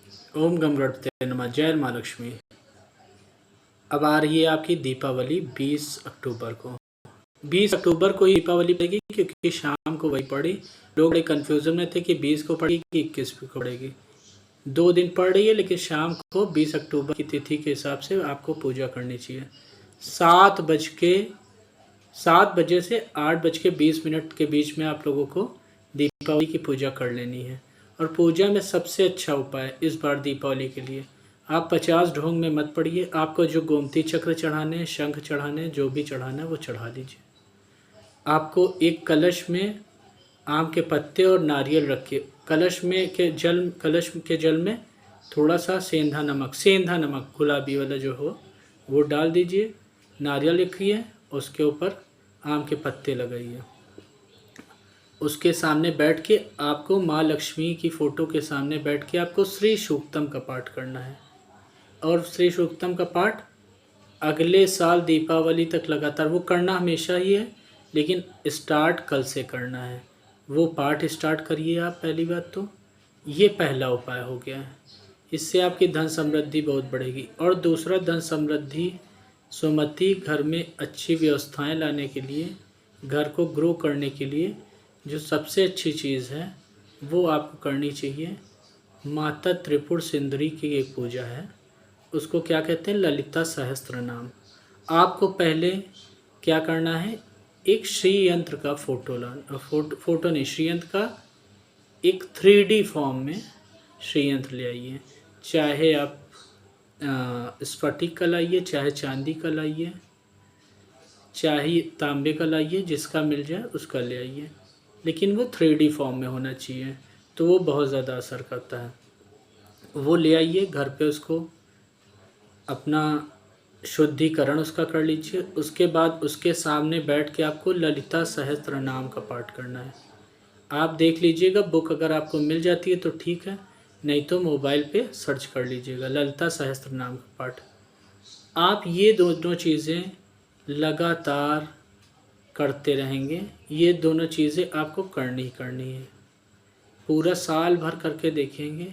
ओम गम गणपते नमः। जय माँ लक्ष्मी। अब आ रही है आपकी दीपावली 20 अक्टूबर को। 20 अक्टूबर को ही दीपावली पड़ेगी, क्योंकि शाम को वही पड़ी। लोग बड़े कन्फ्यूजन में थे कि 20 को पड़ेगी कि 21 को पड़ेगी। 2 दिन पड़ रही है, लेकिन शाम को 20 अक्टूबर की तिथि के हिसाब से आपको पूजा करनी चाहिए। 7 बजे से 8:20 के बीच में आप लोगों को दीपावली की पूजा कर लेनी है। और पूजा में सबसे अच्छा उपाय इस बार दीपावली के लिए, आप 50 ढोंग में मत पड़िए। आपको जो गोमती चक्र चढ़ाने, शंख चढ़ाने, जो भी चढ़ाना है वो चढ़ा लीजिए। आपको एक कलश में आम के पत्ते और नारियल रखिए। कलश के जल में थोड़ा सा सेंधा नमक गुलाबी वाला जो हो वो डाल दीजिए। नारियल रखिए, उसके ऊपर आम के पत्ते लगाइए। उसके सामने बैठ के आपको माँ लक्ष्मी की फ़ोटो के सामने बैठ के आपको श्री सूक्तम का पाठ करना है। और श्री सूक्तम का पाठ अगले साल दीपावली तक लगातार वो करना हमेशा ही है, लेकिन स्टार्ट कल से करना है। वो पाठ स्टार्ट करिए आप। पहली बात तो ये पहला उपाय हो गया है। इससे आपकी धन समृद्धि बहुत बढ़ेगी। और दूसरा, धन समृद्धि, सुमति, घर में अच्छी व्यवस्थाएं लाने के लिए, घर को ग्रो करने के लिए जो सबसे अच्छी चीज़ है वो आपको करनी चाहिए। माता त्रिपुर सुंदरी की एक पूजा है, उसको क्या कहते हैं, ललिता सहस्त्र नाम। आपको पहले क्या करना है, एक श्री यंत्र का फोटो नहीं, श्री यंत्र का एक 3D फॉर्म में श्री यंत्र ले आइए। चाहे आप स्फटिक का लाइए, चाहे चांदी का लाइए, चाहे तांबे का लाइए, जिसका मिल जाए उसका ले आइए, लेकिन वो 3D फॉर्म में होना चाहिए, तो वो बहुत ज़्यादा असर करता है। वो ले आइए घर पे, उसको अपना शुद्धिकरण उसका कर लीजिए। उसके बाद उसके सामने बैठ के आपको ललिता सहस्त्र नाम का पाठ करना है। आप देख लीजिएगा, बुक अगर आपको मिल जाती है तो ठीक है, नहीं तो मोबाइल पे सर्च कर लीजिएगा ललिता सहस्त्र नाम का पाठ। आप ये दोनों चीज़ें लगातार करते रहेंगे। ये दोनों चीज़ें आपको करनी ही करनी है। पूरा साल भर करके देखेंगे।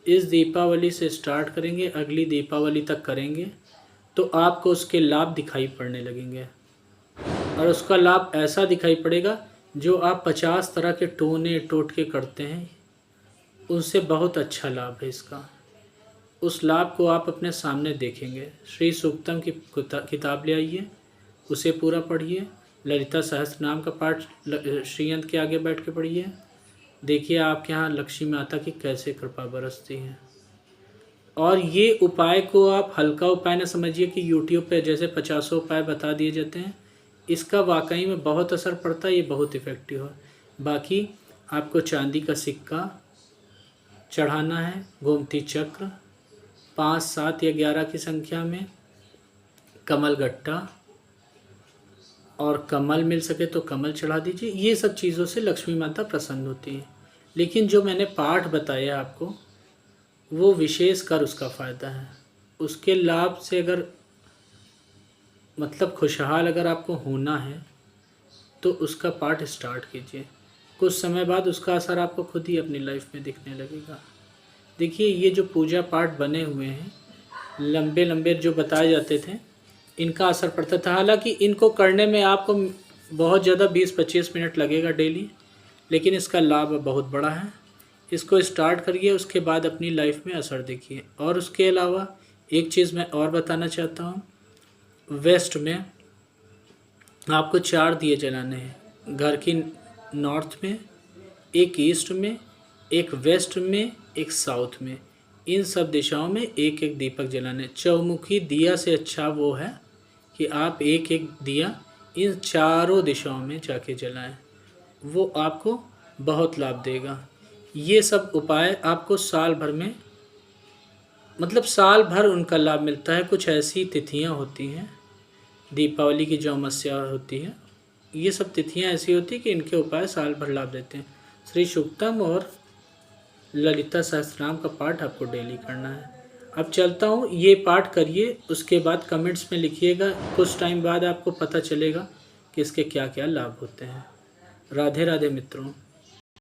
इस दीपावली से स्टार्ट करेंगे, अगली दीपावली तक करेंगे, तो आपको उसके लाभ दिखाई पड़ने लगेंगे। और उसका लाभ ऐसा दिखाई पड़ेगा, जो आप 50 तरह के टोटके करते हैं, उनसे बहुत अच्छा लाभ है इसका। उस लाभ को आप अपने सामने देखेंगे। श्री सूक्तम की किताब ले आइए, उसे पूरा पढ़िए। ललिता सहस्त्र नाम का पाठ श्रीयंत्र के आगे बैठ के पढ़िए। देखिए आपके यहाँ लक्ष्मी माता की कैसे कृपा बरसती है। और ये उपाय को आप हल्का उपाय न समझिए कि यूट्यूब पे जैसे 50 उपाय बता दिए जाते हैं। इसका वाकई में बहुत असर पड़ता है, ये बहुत इफ़ेक्टिव है। बाकी आपको चांदी का सिक्का चढ़ाना है, गोमती चक्र 5, 7 या 11 की संख्या में, कमल गट्टा, और कमल मिल सके तो कमल चढ़ा दीजिए। ये सब चीज़ों से लक्ष्मी माता प्रसन्न होती है। लेकिन जो मैंने पाठ बताया आपको, वो विशेष कर उसका फ़ायदा है। उसके लाभ से अगर मतलब खुशहाल अगर आपको होना है तो उसका पाठ स्टार्ट कीजिए। कुछ समय बाद उसका असर आपको खुद ही अपनी लाइफ में दिखने लगेगा। देखिए, ये जो पूजा पाठ बने हुए हैं, लंबे लंबे जो बताए जाते थे, इनका असर पड़ता था। हालांकि इनको करने में आपको बहुत ज़्यादा 20-25 मिनट लगेगा डेली, लेकिन इसका लाभ बहुत बड़ा है। इसको स्टार्ट करिए, उसके बाद अपनी लाइफ में असर देखिए। और उसके अलावा एक चीज़ मैं और बताना चाहता हूँ। वेस्ट में आपको 4 दिए जलाने हैं। घर की नॉर्थ में, एक ईस्ट में, एक वेस्ट में, एक साउथ में। इन सब दिशाओं में एक एक दीपक जलाने। चौमुखी दिया से अच्छा वो है कि आप एक एक दिया इन चारों दिशाओं में जाके जलाएं। वो आपको बहुत लाभ देगा। ये सब उपाय आपको साल भर में, मतलब साल भर उनका लाभ मिलता है। कुछ ऐसी तिथियां होती हैं, दीपावली की जो अमावस्या होती है, ये सब तिथियां ऐसी होती हैं कि इनके उपाय साल भर लाभ देते हैं। श्री सूक्तम और ललिता सहस्त्रनाम का पाठ आपको डेली करना है। अब चलता हूँ, ये पाठ करिए, उसके बाद कमेंट्स में लिखिएगा। कुछ टाइम बाद आपको पता चलेगा कि इसके क्या क्या लाभ होते हैं। राधे राधे मित्रों।